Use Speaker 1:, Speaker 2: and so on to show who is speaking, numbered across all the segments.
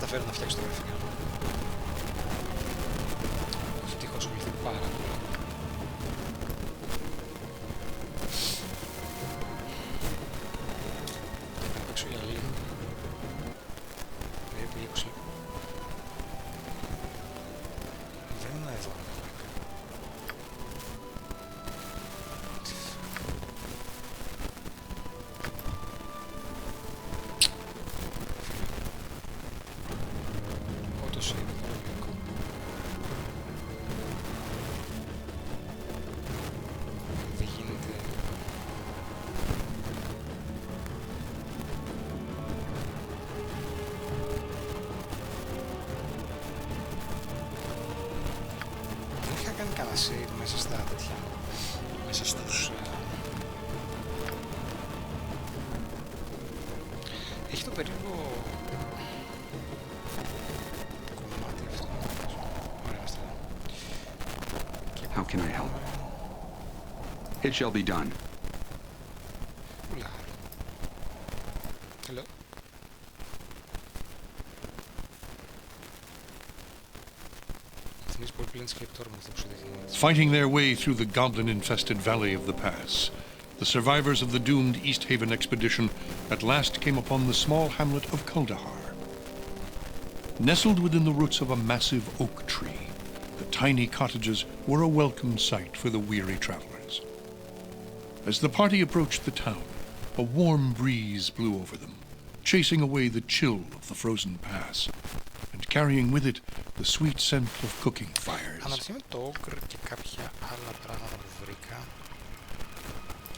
Speaker 1: καταφέρω να φτιάξω τα γραφικά. Ευτυχώς ολυθεί πάρα πολύ. Θα παίξω για λίγο. Περίπου 20 λεπτά. Δεν είναι εδώ. Μέσα στα τέτοια, μέσα στους... Έχει το περίπου κομμάτι αυτό. Ωραία,
Speaker 2: How can I help? It shall be done.
Speaker 1: Hello.
Speaker 3: Fighting their way through the goblin-infested valley of the pass, the survivors of the doomed East Haven expedition at last came upon the small hamlet of Kuldahar. Nestled within the roots of a massive oak tree, the tiny cottages were a welcome sight for the weary travelers. As the party approached the town, a warm breeze blew over them, chasing away the chill of the frozen pass, and carrying with it the sweet scent of cooking fires.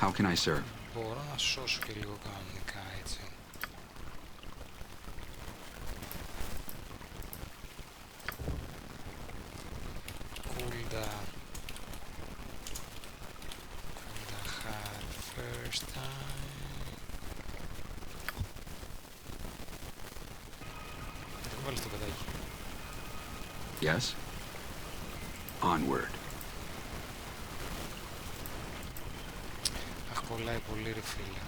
Speaker 2: How can I serve?
Speaker 1: Μπορώ να σώσω και λίγο κανονικά, έτσι. Kuldahar first time. Δεν βάλεις το κατάκι.
Speaker 2: Yes. Onward.
Speaker 1: Αχ, κολλάει πολύ ρε φίλε.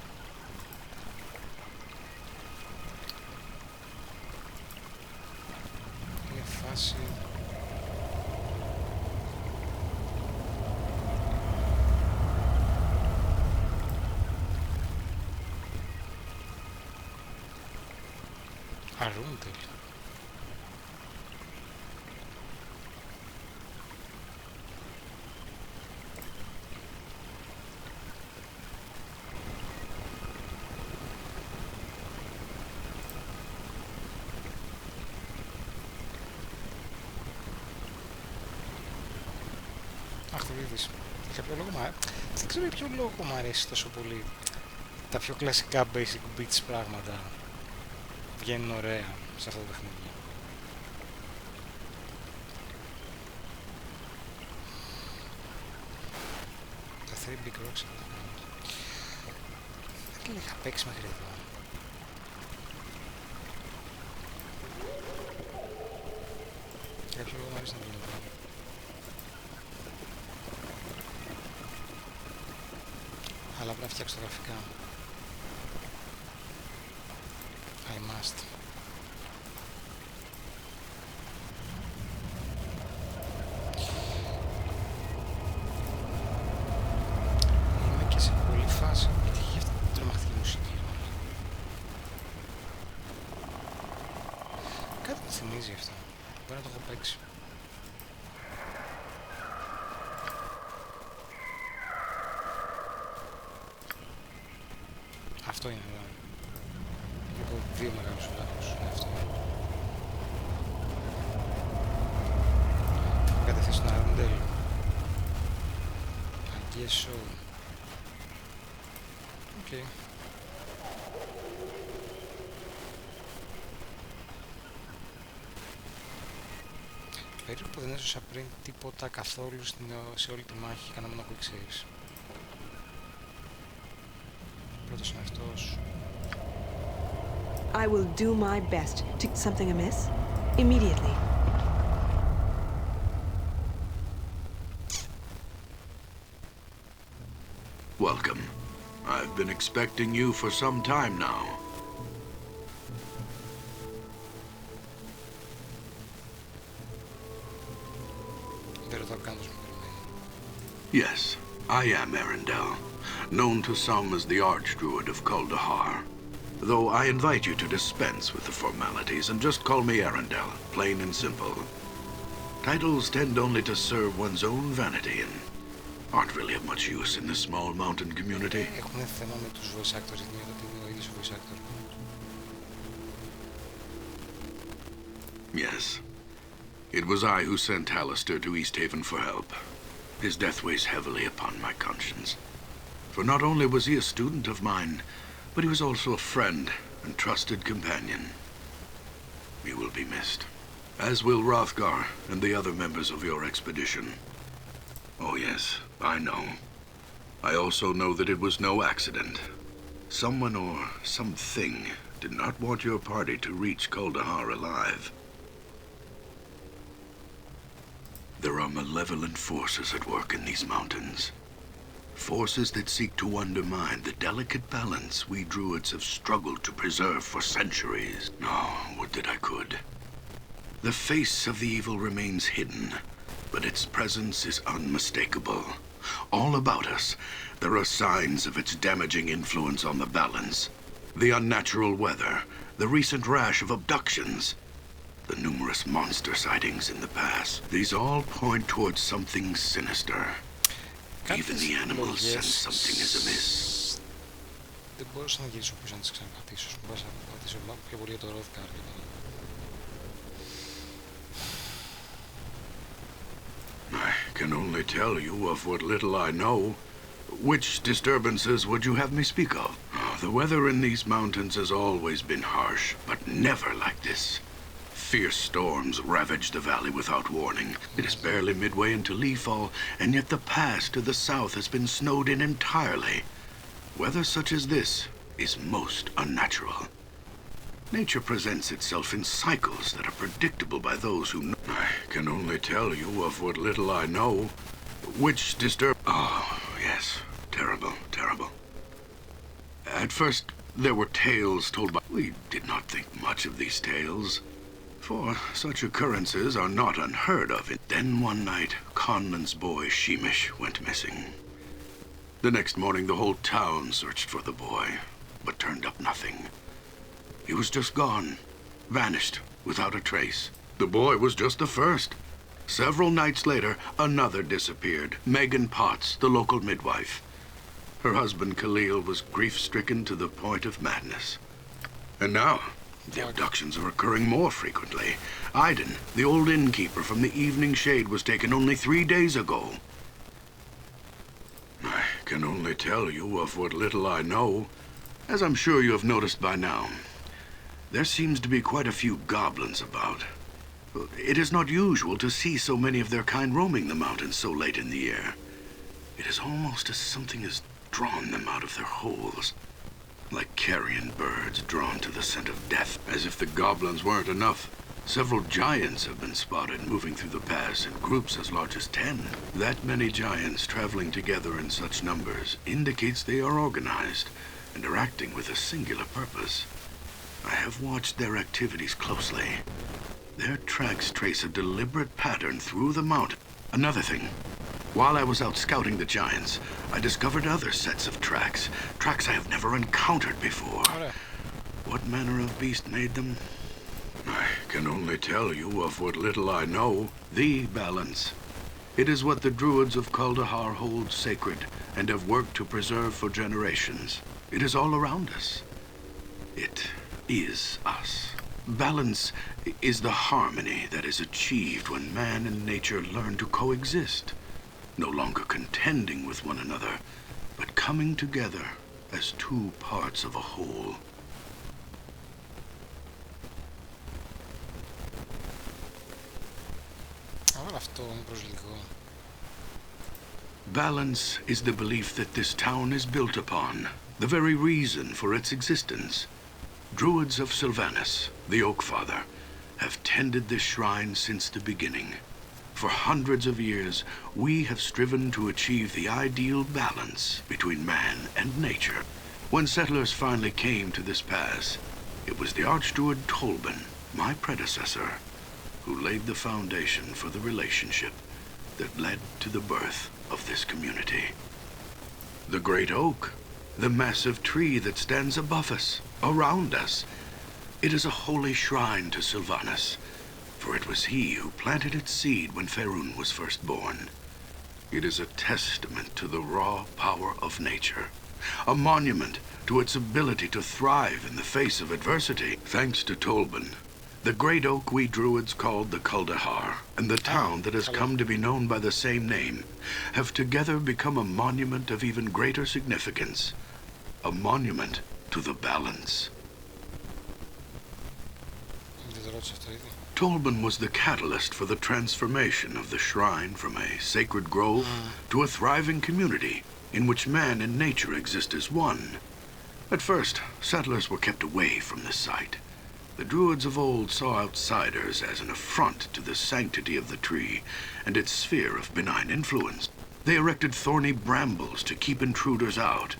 Speaker 1: Είναι φάση... Αρούνται. Αχ, το είδες. Για ποιο λόγο δεν ξέρω για ποιο λόγο μου αρέσει τόσο πολύ. Τα πιο κλασικά basic beats πράγματα βγαίνουν ωραία σε αυτό το παιχνίδι. Τα 3 big rocks δεν είχα παίξει μέχρι εδώ. Για ποιο λόγο μου αρέσει να βγαίνουν εδώ. Αλλά πρέπει να φτιάξω τα γραφικά. I must. Είμαι και σε πολλή φάση. Γιατί έχει αυτή την τρομακτική μουσική. Κάτι μου θυμίζει αυτό. Μπορεί να το έχω παίξει. Αυτό είναι εδώ. Έχω δύο μεγάλους λάθος. Αυτό. Κατευθύνω στον Αρντέλ. I guess so. Okay. Περίπου δεν έσωσα πριν τίποτα καθόλου σε όλη τη μάχη. Κάναμε ένα quick saves. Πρώτος είναι αυτός.
Speaker 4: I will do my best to something amiss immediately.
Speaker 5: Welcome. I've been expecting you for some time now. Yes, I am Arendelle, known to some as the Archdruid of Kuldahar. Though I invite you to dispense with the formalities and just call me Arendelle, plain and simple. Titles tend only to serve one's own vanity and aren't really of much use in this small mountain community.
Speaker 1: Έχουμε θέμα με τους voice actors, γιατί είναι ο ίδιος ο voice actor.
Speaker 5: Yes. It was I who sent Hallister to East Haven for help. His death weighs heavily upon my conscience. For not only was he a student of mine, but he was also a friend and trusted companion. He will be missed, as will Hrothgar and the other members of your expedition. Oh yes, I know. I also know that it was no accident. Someone or something did not want your party to reach Kuldahar alive. There are malevolent forces at work in these mountains. Forces that seek to undermine the delicate balance we druids have struggled to preserve for centuries. Oh, would that I could. The face of the evil remains hidden, but its presence is unmistakable. All about us, there are signs of its damaging influence on the balance. The unnatural weather, the recent rash of abductions, the numerous monster sightings in the past. These all point towards something sinister. Even the animals sense something is amiss.
Speaker 1: Δεν μπορούσα να γυρίσω πίσω να τις ξαναπατήσω. Μπορούσα να πατήσω πιο πολύ για το Hrothgar.
Speaker 5: I can only tell you of what little I know. Which disturbances would you have me speak of? Oh, the weather in these mountains has always been harsh, but never like this. Fierce storms ravage the valley without warning. It is barely midway into leafall, and yet the pass to the south has been snowed in entirely. Weather such as this is most unnatural. Nature presents itself in cycles that are predictable by those who know. I can only tell you of what little I know. Which Oh, yes. Terrible, terrible. At first, there were tales told by... We did not think much of these tales, for such occurrences are not unheard of. Then one night, Conlan's boy Sheemish went missing. The next morning, the whole town searched for the boy, but turned up nothing. He was just gone, vanished, without a trace. The boy was just the first. Several nights later, another disappeared. Megan Potts, the local midwife. Her husband Khalil was grief-stricken to the point of madness. And now, the abductions are occurring more frequently. Iden, the old innkeeper from the Evening Shade, was taken only 3 days ago. I can only tell you of what little I know. As I'm sure you have noticed by now, there seems to be quite a few goblins about. It is not usual to see so many of their kind roaming the mountains so late in the year. It is almost as something has drawn them out of their holes. Like carrion birds drawn to the scent of death. As if the goblins weren't enough, several giants have been spotted moving through the pass in groups as large as 10. That many giants traveling together in such numbers indicates they are organized and are acting with a singular purpose. I have watched their activities closely. Their tracks trace a deliberate pattern through the mountain. Another thing, while I was out scouting the giants, I discovered other sets of tracks. Tracks I have never encountered before. What manner of beast made them? I can only tell you of what little I know. The balance. It is what the druids of Kuldahar hold sacred and have worked to preserve for generations. It is all around us. It is us. Balance is the harmony that is achieved when man and nature learn to coexist, no longer contending with one another, but coming together as two parts of a whole. Balance is the belief that this town is built upon, the very reason for its existence. Druids of Sylvanus, the Oak Father, have tended this shrine since the beginning. For hundreds of years, we have striven to achieve the ideal balance between man and nature. When settlers finally came to this pass, it was the Archdruid Tolban, my predecessor, who laid the foundation for the relationship that led to the birth of this community. The great oak, the massive tree that stands above us, around us. It is a holy shrine to Sylvanas, for it was he who planted its seed when Faerun was first born. It is a testament to the raw power of nature, a monument to its ability to thrive in the face of adversity. Thanks to Tolban, the great oak we druids called the Kuldahar, and the town that has come to be known by the same name, have together become a monument of even greater significance, a monument to the balance. Tolban was the catalyst for the transformation of the shrine from a sacred grove to a thriving community in which man and nature exist as one. At first, settlers were kept away from this site. The druids of old saw outsiders as an affront to the sanctity of the tree and its sphere of benign influence. They erected thorny brambles to keep intruders out,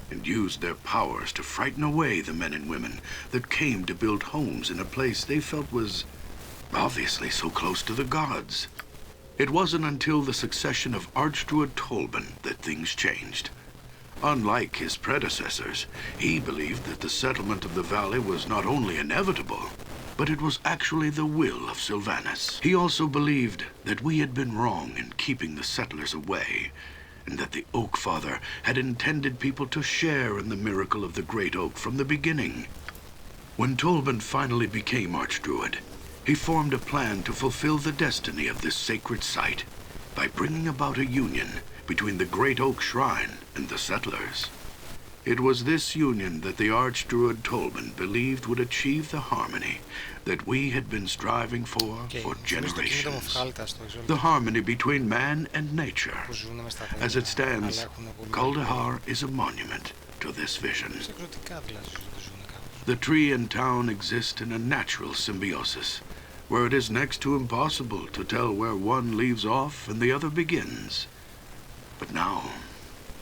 Speaker 5: and used their powers to frighten away the men and women that came to build homes in a place they felt was obviously so close to the gods. It wasn't until the succession of Archdruid Tolban that things changed. Unlike his predecessors, he believed that the settlement of the valley was not only inevitable, but it was actually the will of Sylvanas. He also believed that we had been wrong in keeping the settlers away, and that the Oak Father had intended people to share in the miracle of the Great Oak from the beginning. When Tolban finally became Archdruid, he formed a plan to fulfill the destiny of this sacred site by bringing about a union between the Great Oak Shrine and the settlers. It was this union that the Archdruid Tolban believed would achieve the harmony that we had been striving for generations. The harmony between man and nature. As it stands, Kuldahar is a monument to this vision. The tree and town exist in a natural symbiosis, where it is next to impossible to tell where one leaves off and the other begins. But now,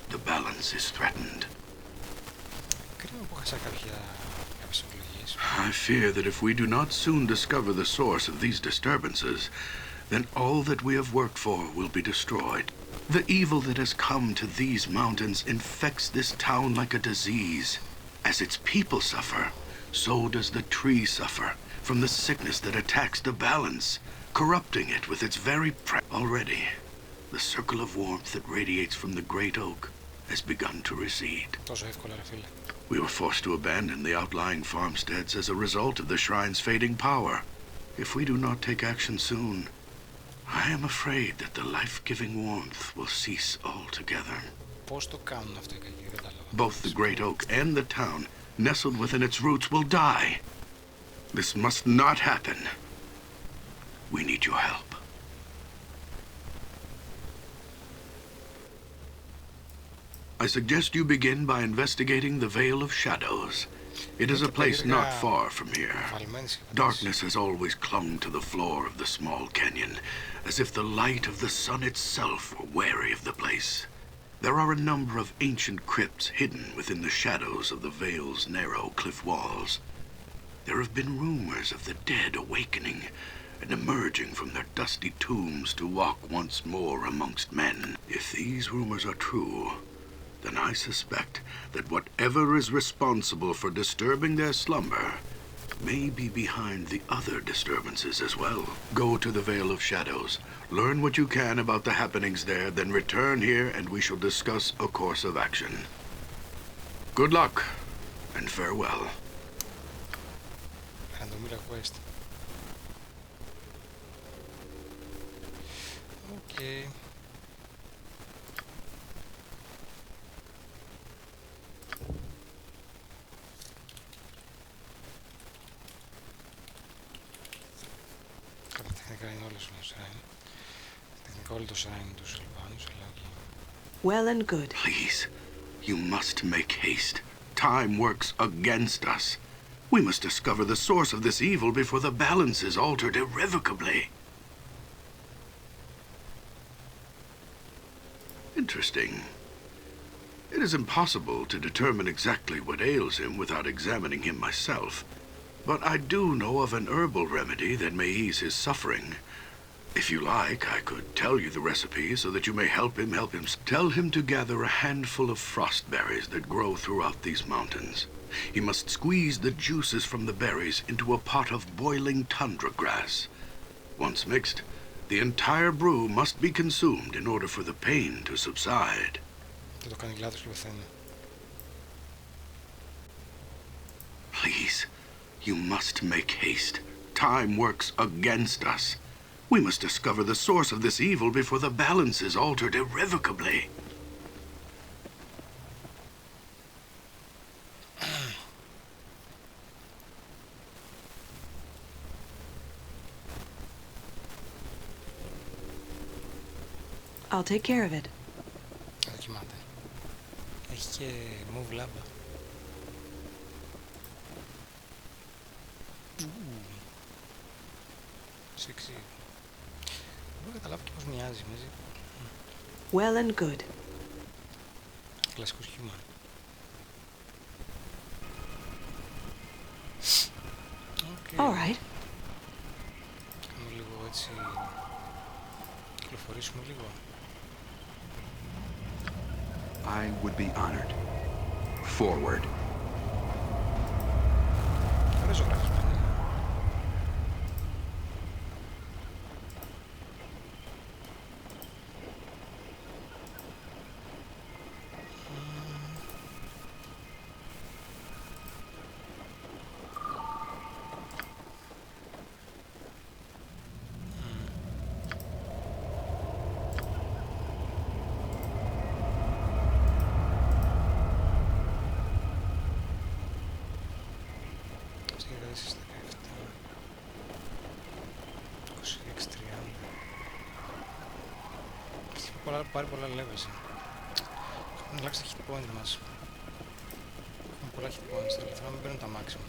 Speaker 5: the balance is threatened. I fear that if we do not soon discover the source of these disturbances, then all that we have worked for will be destroyed. The evil that has come to these mountains infects this town like a disease. As its people suffer, so does the tree suffer from the sickness that attacks the balance, corrupting it with its very Already, the circle of warmth that radiates from the great oak has begun to recede. We were forced to abandon the outlying farmsteads as a result of the shrine's fading power. If we do not take action soon, I am afraid that the life-giving warmth will cease altogether. Both the great oak and the town, nestled within its roots, will die. This must not happen. We need your help. I suggest you begin by investigating the Vale of Shadows. It is a place not far from here. Darkness has always clung to the floor of the small canyon, as if the light of the sun itself were wary of the place. There are a number of ancient crypts hidden within the shadows of the Vale's narrow cliff walls. There have been rumors of the dead awakening and emerging from their dusty tombs to walk once more amongst men. If these rumors are true, then I suspect that whatever is responsible for disturbing their slumber may be behind the other disturbances as well. Go to the Vale of Shadows, learn what you can about the happenings there, then return here and we shall discuss a course of action. Good luck, and farewell.
Speaker 1: Okay.
Speaker 4: Well and good.
Speaker 5: Please, you must make haste. Time works against us. We must discover the source of this evil before the balance is altered irrevocably. Interesting. It is impossible to determine exactly what ails him without examining him myself. But I do know of an herbal remedy that may ease his suffering. If you like, I could tell you the recipe so that you may help him. Tell him to gather a handful of frost berries that grow throughout these mountains. He must squeeze the juices from the berries into a pot of boiling tundra grass. Once mixed, the entire brew must be consumed in order for the pain to subside.
Speaker 1: Δεν το κάνει λάθος και πεθαίνει.
Speaker 5: Please, you must make haste. Time works against us. We must discover the source of this evil before the balance is altered irrevocably.
Speaker 4: I'll take care of it.
Speaker 1: Θα δοκιμάται. Έχει και move λάμπα. Σεξι. Δεν μπορώ να καταλάβω και πώς μοιάζει μαζί.
Speaker 4: Well and good.
Speaker 1: Κλασικός χιούμαν.
Speaker 4: All right.
Speaker 1: Κάνουμε λίγο έτσι. Κυκλοφορήσουμε λίγο.
Speaker 2: I would be honored. Forward.
Speaker 1: Ωραίο ζωγράφισμα είναι. Στις 17, 26, 30. Πάρει πολλά levels. Έχουμε αλλάξει τα hit point μας. Έχουμε πολλά hit points, τώρα θέλω να μην παίρνουν τα maximum.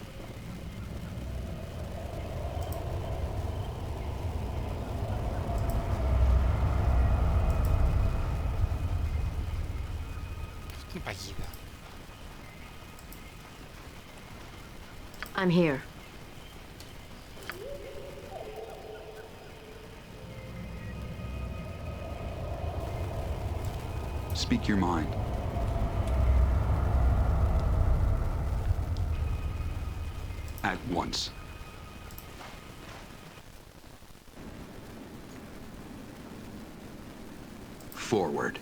Speaker 1: Αυτή είναι η παγίδα.
Speaker 6: I'm here.
Speaker 2: Speak your mind. At once. Forward.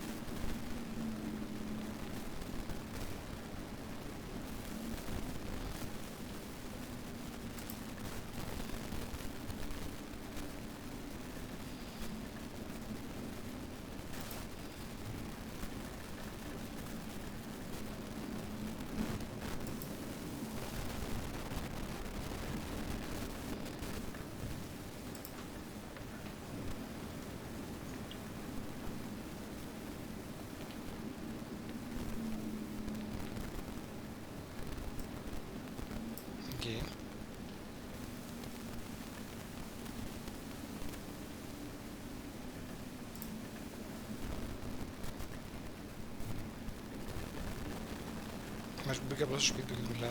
Speaker 1: Okay. Μας μπήκα απλά στο σπίτι του και μιλάω.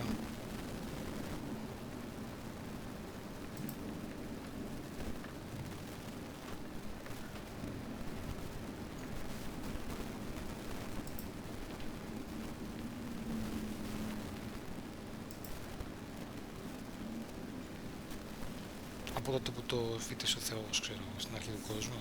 Speaker 1: Από τότε που το φύτησε ο Θεός, ξέρω, στην αρχή του κόσμου.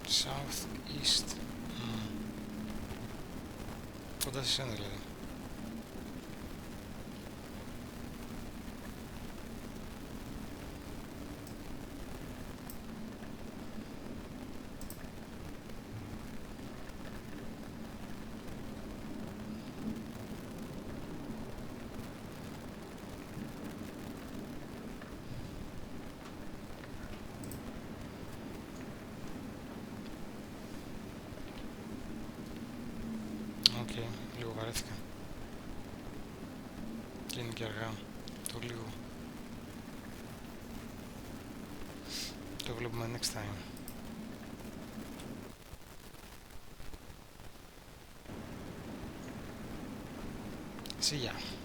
Speaker 1: South East. Κοντά σε σένα δηλαδή. Οκ, λίγο βαρέθηκα. Και είναι και αργά. το λίγο. Το βλέπουμε next time. See ya.